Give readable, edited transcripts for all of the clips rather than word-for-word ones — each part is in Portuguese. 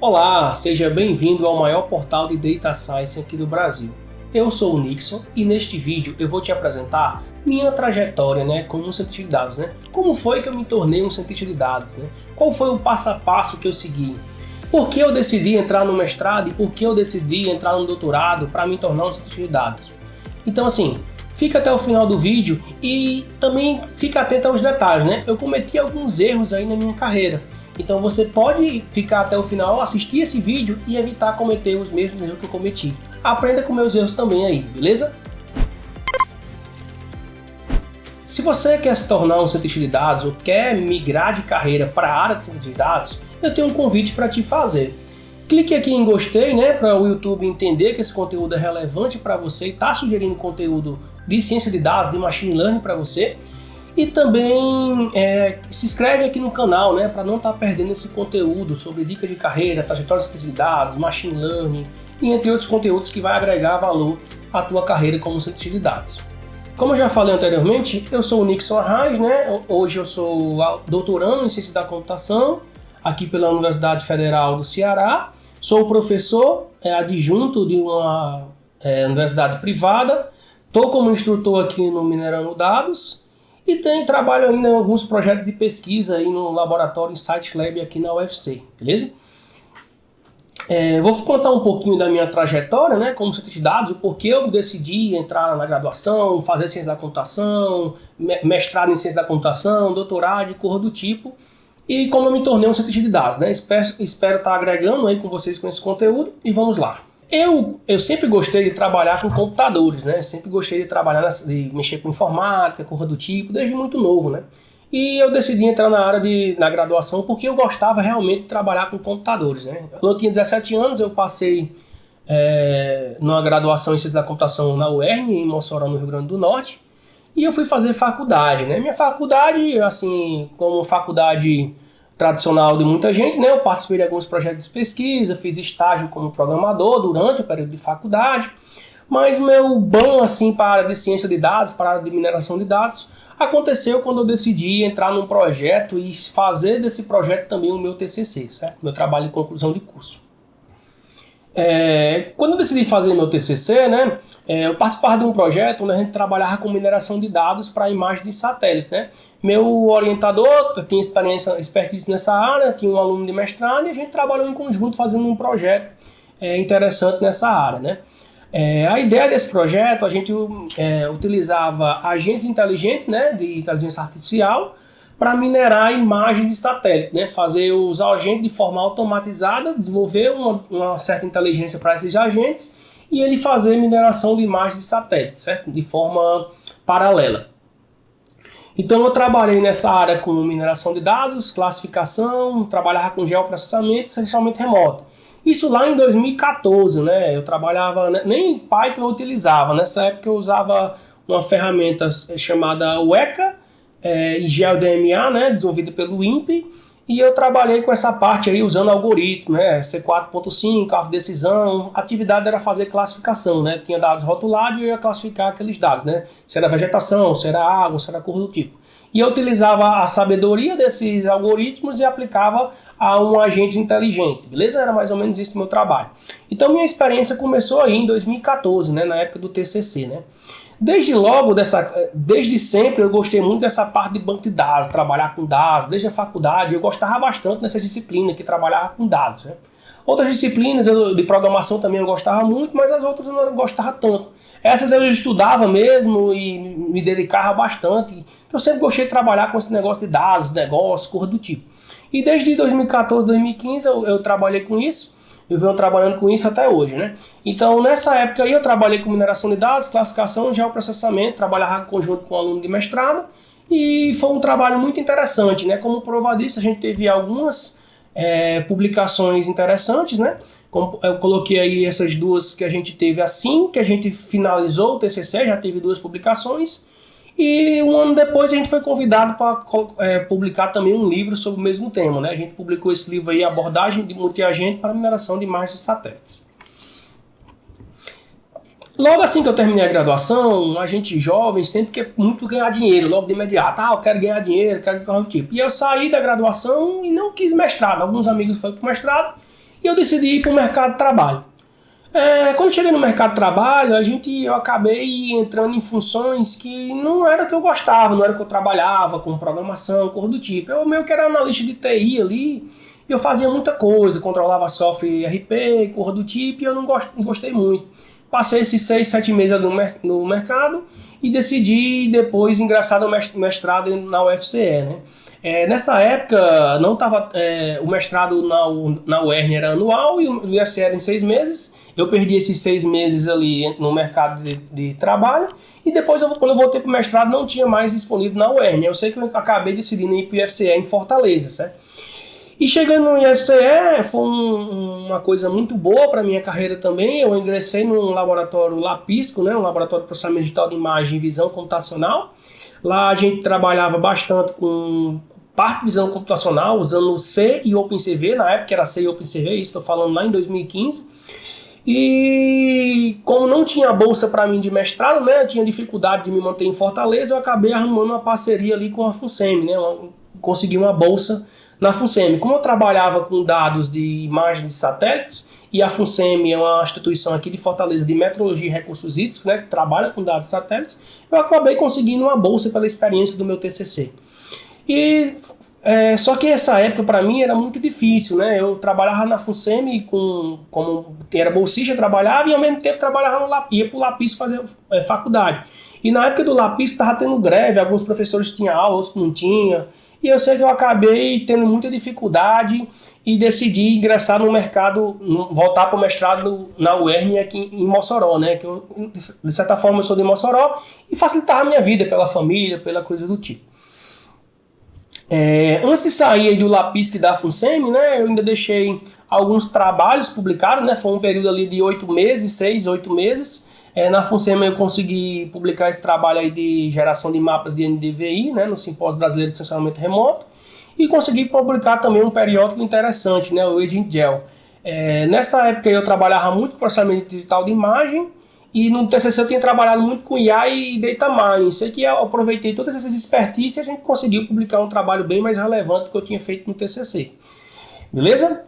Olá, seja bem-vindo ao maior portal de Data Science aqui do Brasil. Eu sou o Nixon e neste vídeo eu vou te apresentar minha trajetória como um cientista de dados. Como foi que eu me tornei um cientista de dados? Qual foi o passo a passo que eu segui? Por que eu decidi entrar no mestrado e por que eu decidi entrar no doutorado para me tornar um cientista de dados? Então assim, fica até o final do vídeo e também fica atento aos detalhes. Eu cometi alguns erros aí na minha carreira. Então você pode ficar até o final, assistir esse vídeo e evitar cometer os mesmos erros que eu cometi. Aprenda com meus erros também aí, beleza? Se você quer se tornar um cientista de dados ou quer migrar de carreira para a área de cientista de dados, eu tenho um convite para te fazer. Clique aqui em gostei, para o YouTube entender que esse conteúdo é relevante para você e está sugerindo conteúdo de ciência de dados, de machine learning para você. E também se inscreve aqui no canal, para não estar perdendo esse conteúdo sobre dicas de carreira, trajetória de ciência de dados, machine learning e entre outros conteúdos que vai agregar valor à tua carreira como cientista de dados. Como eu já falei anteriormente, eu sou o Nixon Arraes, Hoje eu sou doutorando em ciência da computação aqui pela Universidade Federal do Ceará. Sou professor adjunto de uma universidade privada. Estou como instrutor aqui no Minerando Dados. E trabalho ainda em alguns projetos de pesquisa aí no laboratório Insight Lab aqui na UFC, beleza? Vou contar um pouquinho da minha trajetória, como cientista de dados, o porquê eu decidi entrar na graduação, fazer ciência da computação, mestrado em ciência da computação, doutorado e coisa do tipo, e como eu me tornei um cientista de dados, Espero estar agregando aí com vocês com esse conteúdo e vamos lá. Eu sempre gostei de trabalhar com computadores, Sempre gostei de trabalhar, de mexer com informática, coisa do tipo, desde muito novo, E eu decidi entrar na graduação porque eu gostava realmente de trabalhar com computadores, Quando eu tinha 17 anos, eu passei numa graduação em Ciência da Computação na UERN, em Mossoró, no Rio Grande do Norte, e eu fui fazer faculdade, Minha faculdade, assim, como faculdade tradicional de muita gente, Eu participei de alguns projetos de pesquisa, fiz estágio como programador durante o período de faculdade, mas meu banho assim para a área de ciência de dados, para a área de mineração de dados, aconteceu quando eu decidi entrar num projeto e fazer desse projeto também o meu TCC, certo? Meu trabalho de conclusão de curso. Quando eu decidi fazer meu TCC, eu participava de um projeto onde a gente trabalhava com mineração de dados para imagens de satélites, Meu orientador tinha expertise nessa área, tinha um aluno de mestrado e a gente trabalhou em conjunto fazendo um projeto interessante nessa área, A ideia desse projeto, a gente utilizava agentes inteligentes, de inteligência artificial, para minerar imagens de satélite, fazer os agentes de forma automatizada, desenvolver uma certa inteligência para esses agentes e ele fazer mineração de imagens de satélite, certo? De forma paralela. Então eu trabalhei nessa área com mineração de dados, classificação, trabalhava com geoprocessamento, essencialmente remoto. Isso lá em 2014, Eu trabalhava, nem Python eu utilizava, nessa época eu usava uma ferramenta chamada Weka, e GeoDMA, desenvolvida pelo INPE, e eu trabalhei com essa parte aí usando algoritmo, C4.5, alfa decisão. A atividade era fazer classificação, Tinha dados rotulados e eu ia classificar aqueles dados, Se era vegetação, se era água, se era cor do tipo. E eu utilizava a sabedoria desses algoritmos e aplicava a um agente inteligente, beleza? Era mais ou menos isso o meu trabalho. Então minha experiência começou aí em 2014, na época do TCC, Desde sempre eu gostei muito dessa parte de banco de dados, trabalhar com dados, desde a faculdade eu gostava bastante dessa disciplina que trabalhava com dados, Outras disciplinas de programação também eu gostava muito, mas as outras eu não gostava tanto. Essas eu estudava mesmo e me dedicava bastante, eu sempre gostei de trabalhar com esse negócio de dados, negócios, coisa do tipo. E desde 2014, 2015 eu trabalhei com isso. Eu venho trabalhando com isso até hoje, Então, nessa época aí, eu trabalhei com mineração de dados, classificação, geoprocessamento, trabalhava em conjunto com um aluno de mestrado, e foi um trabalho muito interessante, Como prova disso, a gente teve algumas publicações interessantes, Como eu coloquei aí essas duas que a gente teve assim que a gente finalizou o TCC, já teve 2 publicações, e um ano depois a gente foi convidado para publicar também um livro sobre o mesmo tema, A gente publicou esse livro aí, Abordagem de Multiagente para a Mineração de Imagens de Satélites. Logo assim que eu terminei a graduação, a gente jovem sempre quer muito ganhar dinheiro, logo de imediato. Eu quero ganhar dinheiro, quero ganhar tipo. E eu saí da graduação e não quis mestrado. Alguns amigos foram para o mestrado e eu decidi ir para o mercado de trabalho. Quando eu cheguei no mercado de trabalho, eu acabei entrando em funções que não era que eu gostava, não era que eu trabalhava com programação, coisa do tipo. Eu meio que era analista de TI ali, e eu fazia muita coisa, controlava software ERP, coisa do tipo, e eu não gostei muito. Passei esses 6, 7 meses no mercado e decidi depois ingressar no mestrado na UFCE, né? Nessa época, não tava, o mestrado na UERN era anual e o UFCE era em 6 meses. Eu perdi esses 6 meses ali no mercado de trabalho e depois, quando eu voltei para o mestrado, não tinha mais disponível na UERN. Eu sei que eu acabei decidindo ir para o UFCE em Fortaleza, certo? E chegando no UFCE foi uma coisa muito boa para a minha carreira também. Eu ingressei num laboratório Lapisco, né, um laboratório de processamento digital de imagem e visão computacional. Lá a gente trabalhava bastante com parte de visão computacional, usando C e OpenCV, na época era C e OpenCV, isso estou falando lá em 2015. E como não tinha bolsa para mim de mestrado, né, eu tinha dificuldade de me manter em Fortaleza, eu acabei arrumando uma parceria ali com a FUNSEMI, né, consegui uma bolsa na FUNSEMI. Como eu trabalhava com dados de imagens de satélites, e a FUNSEMI é uma instituição aqui de Fortaleza de metrologia e recursos hídricos, né, que trabalha com dados de satélites, eu acabei conseguindo uma bolsa pela experiência do meu TCC. Só que essa época para mim era muito difícil, né? Eu trabalhava na FUNSEMI como era bolsista, trabalhava e ao mesmo tempo trabalhava ia para o Lapis fazer faculdade. E na época do Lapis estava tendo greve, alguns professores tinham aula, outros não tinham. E eu sei que eu acabei tendo muita dificuldade e decidi ingressar no mercado, voltar para o mestrado na UERN aqui em Mossoró, né? Que eu, de certa forma eu sou de Mossoró e facilitava a minha vida pela família, pela coisa do tipo. Antes de sair do Lapisc da FUNSEMI, né, eu ainda deixei alguns trabalhos publicados, né, foi um período ali de 8 meses, 6, 8 meses. Na FUNSEMI eu consegui publicar esse trabalho aí de geração de mapas de NDVI, né, no Simpósio Brasileiro de Sensoramento Remoto, e consegui publicar também um periódico interessante, né, o Agent Gel. Nessa época eu trabalhava muito com processamento digital de imagem, e no TCC eu tinha trabalhado muito com IA e Data Mining. Sei que eu aproveitei todas essas expertises e a gente conseguiu publicar um trabalho bem mais relevante do que eu tinha feito no TCC. Beleza?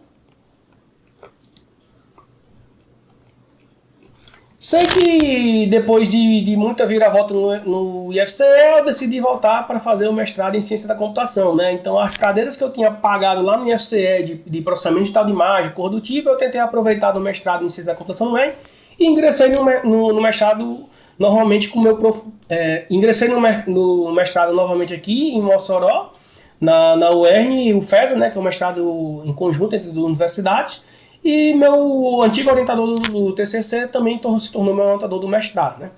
Sei que depois de muita viravolta no IFCE, eu decidi voltar para fazer o mestrado em ciência da computação, né? Então as cadeiras que eu tinha pagado lá no IFCE de processamento digital de imagem, cor do tipo, eu tentei aproveitar do mestrado em ciência da computação no MEC, e ingressei no mestrado novamente com o meu ingressei no mestrado novamente aqui em Mossoró, na UERN e o FESA, né, que é um mestrado em conjunto entre duas universidades, e meu antigo orientador do TCC também se tornou meu orientador do mestrado, né.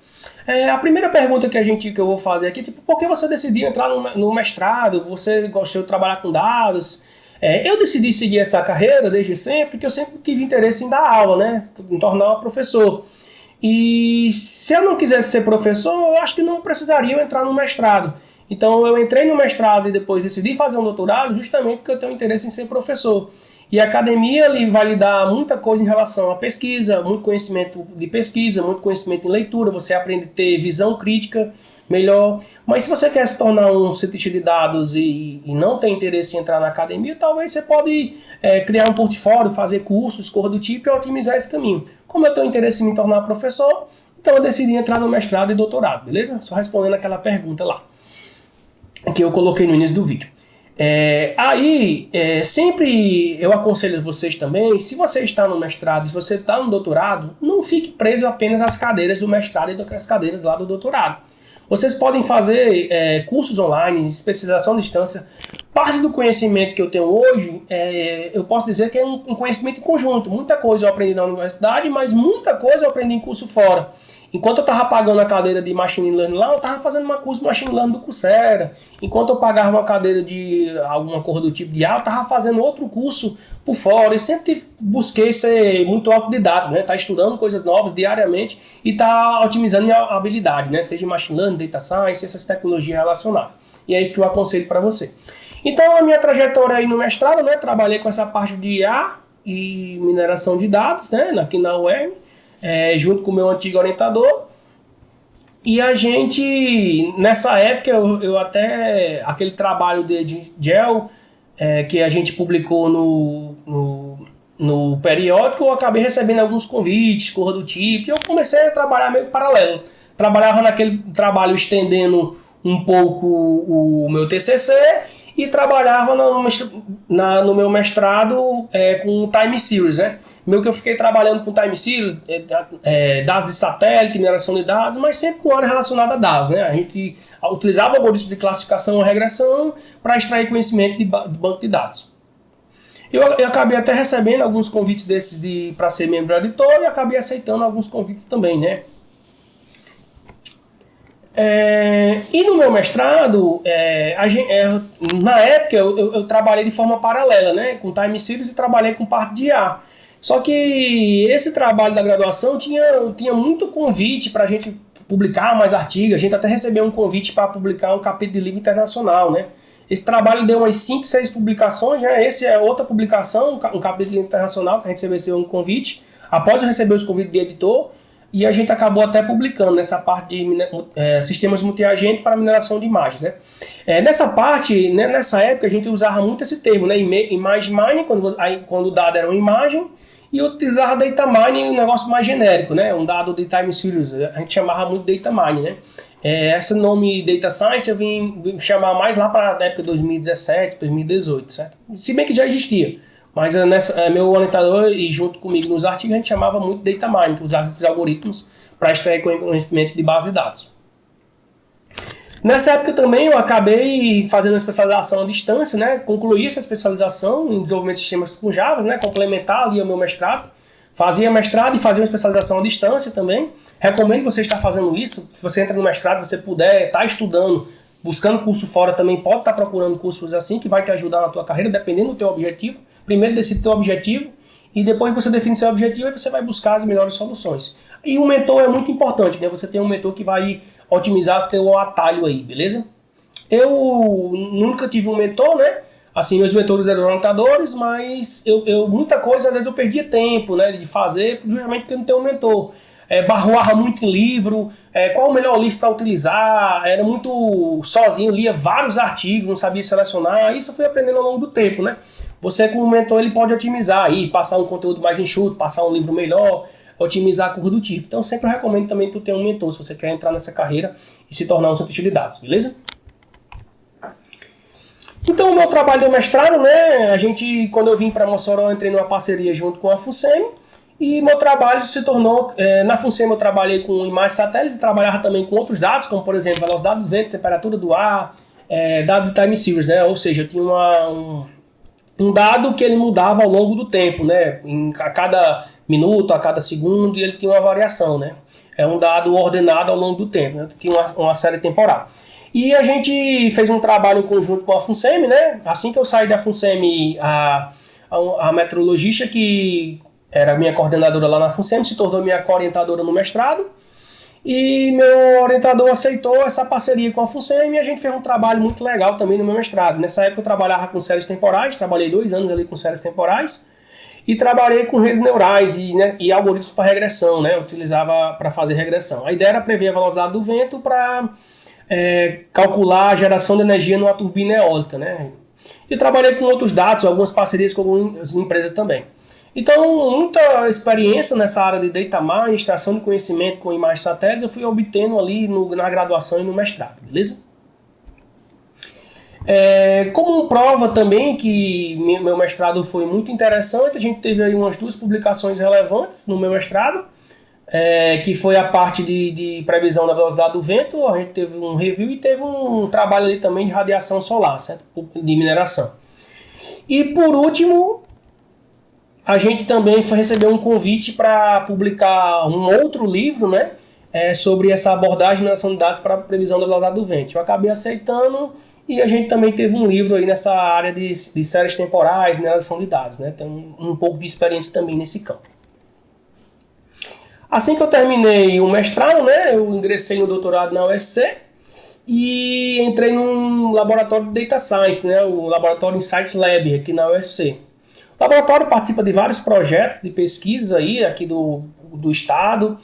A primeira pergunta que eu vou fazer aqui é tipo, por que você decidiu entrar no mestrado? Você gostou de trabalhar com dados? Eu decidi seguir essa carreira desde sempre, porque eu sempre tive interesse em dar aula, né? Em tornar um professor. E se eu não quisesse ser professor, eu acho que não precisaria entrar no mestrado. Então eu entrei no mestrado e depois decidi fazer um doutorado justamente porque eu tenho interesse em ser professor. E a academia vai lhe dar muita coisa em relação à pesquisa, muito conhecimento de pesquisa, muito conhecimento em leitura, você aprende a ter visão crítica melhor. Mas se você quer se tornar um cientista de dados e não tem interesse em entrar na academia, talvez você pode criar um portfólio, fazer cursos, coisa do tipo e otimizar esse caminho. Como eu tenho interesse em me tornar professor, então eu decidi entrar no mestrado e doutorado, beleza? Só respondendo aquela pergunta lá, que eu coloquei no início do vídeo. Sempre eu aconselho vocês também, se você está no mestrado e você está no doutorado, não fique preso apenas às cadeiras do mestrado e às cadeiras lá do doutorado. Vocês podem fazer cursos online, especialização à distância. Parte do conhecimento que eu tenho hoje, eu posso dizer que é um conhecimento em conjunto. Muita coisa eu aprendi na universidade, mas muita coisa eu aprendi em curso fora. Enquanto eu estava pagando a cadeira de Machine Learning lá, eu estava fazendo uma curso de Machine Learning do Coursera. Enquanto eu pagava uma cadeira de alguma coisa do tipo de IA, eu estava fazendo outro curso por fora. Eu sempre busquei ser muito autodidata, né? Tá estudando coisas novas diariamente e tá otimizando minha habilidade, né? Seja Machine Learning, Data Science, essas tecnologias relacionadas. E é isso que eu aconselho para você. Então, a minha trajetória aí no mestrado, né? Trabalhei com essa parte de IA e mineração de dados, né? Aqui na UERN. Junto com o meu antigo orientador, e a gente, nessa época, eu até, aquele trabalho de Gel, que a gente publicou no periódico, eu acabei recebendo alguns convites, coisa do tipo, e eu comecei a trabalhar meio paralelo. Trabalhava naquele trabalho estendendo um pouco o meu TCC e trabalhava no meu mestrado com time series, né? Meio que eu fiquei trabalhando com time series, dados de satélite, mineração de dados, mas sempre com área relacionada a dados, né? A gente utilizava algoritmos de classificação e regressão para extrair conhecimento de banco de dados. Eu acabei até recebendo alguns convites desses para ser membro do editor e acabei aceitando alguns convites também, né? E no meu mestrado, na época eu trabalhei de forma paralela, né, com time series e trabalhei com parte de IA. Só que esse trabalho da graduação tinha muito convite para a gente publicar mais artigos, a gente até recebeu um convite para publicar um capítulo de livro internacional, né. Esse trabalho deu umas 5, 6 publicações, né, esse é outra publicação, um capítulo de livro internacional que a gente recebeu um convite, após eu receber os convites de editor. E a gente acabou até publicando nessa parte de sistemas multiagente para mineração de imagens, né? Nessa parte, né, nessa época, a gente usava muito esse termo, né? Image mining, quando o dado era uma imagem, e utilizava data mining, um negócio mais genérico, né? Um dado de time series, a gente chamava muito data mining, né? Esse nome Data Science eu vim chamar mais lá para a época de 2017, 2018, certo? Se bem que já existia. Mas meu orientador e junto comigo nos artigos a gente chamava muito Data Mining, que usava esses algoritmos para extrair conhecimento de base de dados. Nessa época também eu acabei fazendo uma especialização à distância, né? Concluí essa especialização em desenvolvimento de sistemas com Java, né? Complementar ali o meu mestrado. Fazia mestrado e fazia uma especialização à distância também. Recomendo você estar fazendo isso. Se você entra no mestrado, você puder estar estudando, buscando curso fora também, pode estar procurando cursos assim, que vai te ajudar na tua carreira, dependendo do teu objetivo. Primeiro decide teu objetivo, e depois você define seu objetivo, e você vai buscar as melhores soluções. E um mentor é muito importante, né? Você tem um mentor que vai otimizar o teu atalho aí, beleza? Eu nunca tive um mentor, né? Assim, meus mentores eram orientadores, mas muita coisa, às vezes eu perdia tempo, né, de fazer, justamente porque eu não tenho um mentor. Barroava muito em livro, qual o melhor livro para utilizar, era muito sozinho, lia vários artigos, não sabia selecionar, isso eu fui aprendendo ao longo do tempo, né? Você com o mentor ele pode otimizar aí, passar um conteúdo mais enxuto, passar um livro melhor, otimizar a curva do tipo. Então sempre eu recomendo também tu ter um mentor, se você quer entrar nessa carreira e se tornar um cientista de dados, beleza? Então o meu trabalho de mestrado, né, quando eu vim para Mossoró, eu entrei numa parceria junto com a FUNSEMI, e meu trabalho se tornou, na FUNSEMI eu trabalhei com imagens satélites e trabalhava também com outros dados, como por exemplo, velocidade do vento, temperatura do ar, dado de time series, né, ou seja, eu tinha um dado que ele mudava ao longo do tempo, né, a cada minuto, a cada segundo, e ele tinha uma variação, né, é um dado ordenado ao longo do tempo, né, tinha uma série temporal. E a gente fez um trabalho em conjunto com a FUNSEMI, né? Assim que eu saí da FUNSEMI, a meteorologista que era minha coordenadora lá na FUNSEMI se tornou minha co-orientadora no mestrado. E meu orientador aceitou essa parceria com a FUNSEMI e a gente fez um trabalho muito legal também no meu mestrado. Nessa época eu trabalhava com séries temporais, trabalhei 2 anos ali com séries temporais. E trabalhei com redes neurais e algoritmos para regressão, né? Eu utilizava para fazer regressão. A ideia era prever a velocidade do vento para calcular a geração de energia numa turbina eólica, né? E trabalhei com outros dados, algumas parcerias com algumas empresas também. Então, muita experiência nessa área de data mining, extração de conhecimento com imagens satélites, eu fui obtendo ali na graduação e no mestrado, beleza? Como prova também que meu mestrado foi muito interessante, a gente teve aí umas 2 publicações relevantes no meu mestrado, que foi a parte de previsão da velocidade do vento. A gente teve um review e teve um trabalho ali também de radiação solar, certo? De mineração. E por último, a gente também recebeu um convite para publicar um outro livro, né, sobre essa abordagem de mineração de dados para previsão da velocidade do vento. Eu acabei aceitando e a gente também teve um livro aí nessa área de séries temporais, mineração de dados, né? Tem um pouco de experiência também nesse campo. Assim que eu terminei o mestrado, né, eu ingressei no doutorado na UFC e entrei num laboratório de Data Science, né, o Laboratório Insight Lab aqui na UFC. O laboratório participa de vários projetos de pesquisa aí, aqui do estado,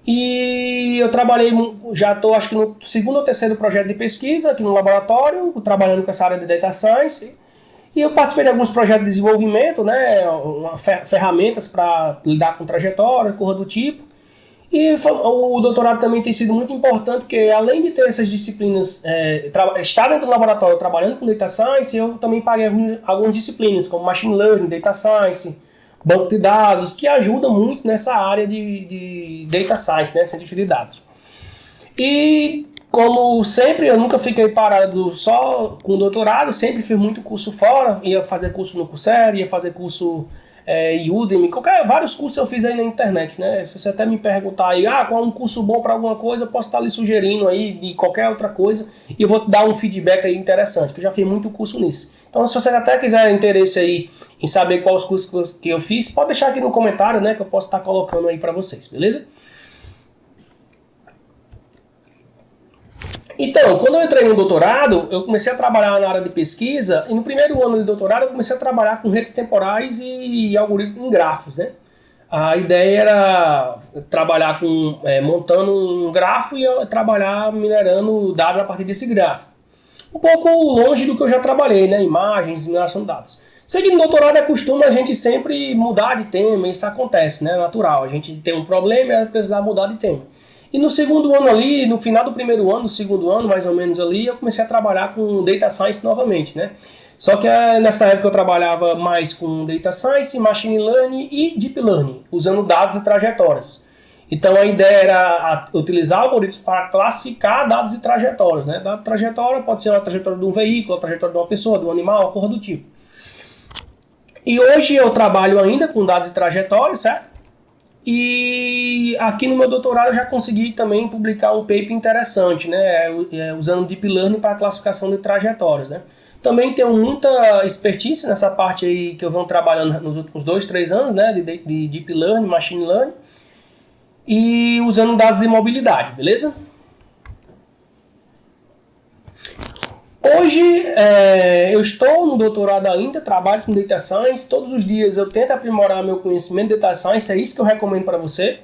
e eu trabalhei, já estou acho que no 2º ou 3º projeto de pesquisa aqui no laboratório, trabalhando com essa área de Data Science. E eu participei de alguns projetos de desenvolvimento, né, ferramentas para lidar com trajetória, coisa do tipo. E o doutorado também tem sido muito importante, porque além de ter essas disciplinas, estar dentro do laboratório trabalhando com Data Science, eu também paguei algumas disciplinas, como Machine Learning, Data Science, banco de dados, que ajudam muito nessa área de Data Science, né, cientista de dados. E como sempre, eu nunca fiquei parado só com doutorado, sempre fiz muito curso fora, ia fazer curso no Coursera, ia fazer curso Udemy, vários cursos eu fiz aí na internet, né? Se você até me perguntar aí, qual é um curso bom para alguma coisa, eu posso estar lhe sugerindo aí de qualquer outra coisa e eu vou te dar um feedback aí interessante, porque eu já fiz muito curso nisso. Então, se você até quiser interesse aí em saber quais os cursos que eu fiz, pode deixar aqui no comentário, né, que eu posso estar colocando aí para vocês, beleza? Então, quando eu entrei no doutorado, eu comecei a trabalhar na área de pesquisa e no primeiro ano de doutorado eu comecei a trabalhar com redes temporais e algoritmos em grafos, né? A ideia era trabalhar montando um grafo e trabalhar minerando dados a partir desse grafo. Um pouco longe do que eu já trabalhei, né? Imagens, mineração de dados. Seguindo o doutorado é costume a gente sempre mudar de tema, isso acontece, né? É natural, a gente tem um problema e vai precisar mudar de tema. E no segundo ano ali, no final do primeiro ano, no segundo ano mais ou menos ali, eu comecei a trabalhar com Data Science novamente, né? Só que nessa época eu trabalhava mais com Data Science, Machine Learning e Deep Learning, usando dados e trajetórias. Então a ideia era utilizar algoritmos para classificar dados e trajetórias, né? Dado trajetória pode ser uma trajetória de um veículo, a trajetória de uma pessoa, de um animal, coisa do tipo. E hoje eu trabalho ainda com dados e trajetórias, certo? E aqui no meu doutorado eu já consegui também publicar um paper interessante, né, usando Deep Learning para classificação de trajetórias, né. Também tenho muita expertise nessa parte aí que eu venho trabalhando nos últimos 2, 3 anos, né, de Deep Learning, Machine Learning, e usando dados de mobilidade, beleza? Hoje eu estou no doutorado ainda, trabalho com Data Science, todos os dias eu tento aprimorar meu conhecimento de Data Science, é isso que eu recomendo para você.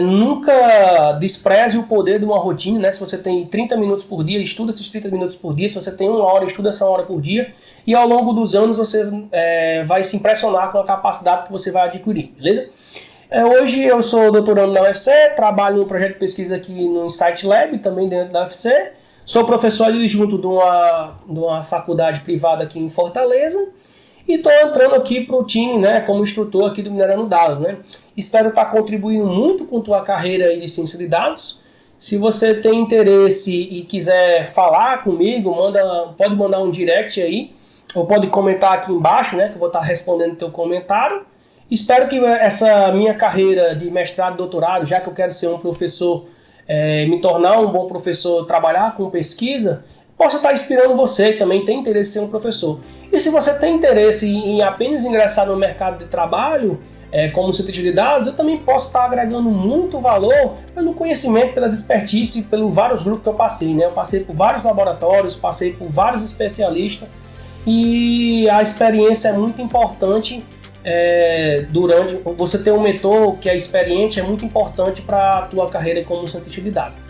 Nunca despreze o poder de uma rotina, né? Se você tem 30 minutos por dia, estuda esses 30 minutos por dia, se você tem 1 hora, estuda essa 1 hora por dia, e ao longo dos anos você vai se impressionar com a capacidade que você vai adquirir, beleza? Hoje eu sou doutorando na UFC, trabalho no projeto de pesquisa aqui no Insight Lab, também dentro da UFC. Sou professor adjunto de uma faculdade privada aqui em Fortaleza e estou entrando aqui para o time, né, como instrutor aqui do Minerando Dados, né. Espero estar contribuindo muito com a tua carreira aí de ciência de dados. Se você tem interesse e quiser falar comigo, pode mandar um direct aí, ou pode comentar aqui embaixo, né, que eu vou estar respondendo o teu comentário. Espero que essa minha carreira de mestrado e doutorado, já que eu quero ser um professor, me tornar um bom professor, trabalhar com pesquisa, possa estar inspirando você que também tem interesse em ser um professor. E se você tem interesse em apenas ingressar no mercado de trabalho, como cientista de dados, eu também posso estar agregando muito valor pelo conhecimento, pelas expertise, pelos vários grupos que eu passei, né? Eu passei por vários laboratórios, passei por vários especialistas e a experiência é muito importante. Durante você ter um mentor que é experiente é muito importante para a tua carreira como cientista de dados.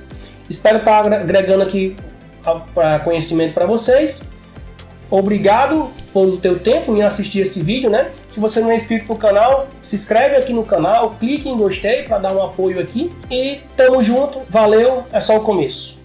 Espero estar agregando aqui conhecimento para vocês. Obrigado pelo teu tempo em assistir esse vídeo, né? Se você não é inscrito no canal, se inscreve aqui no canal, clique em gostei para dar um apoio aqui e tamo junto, valeu, é só o começo.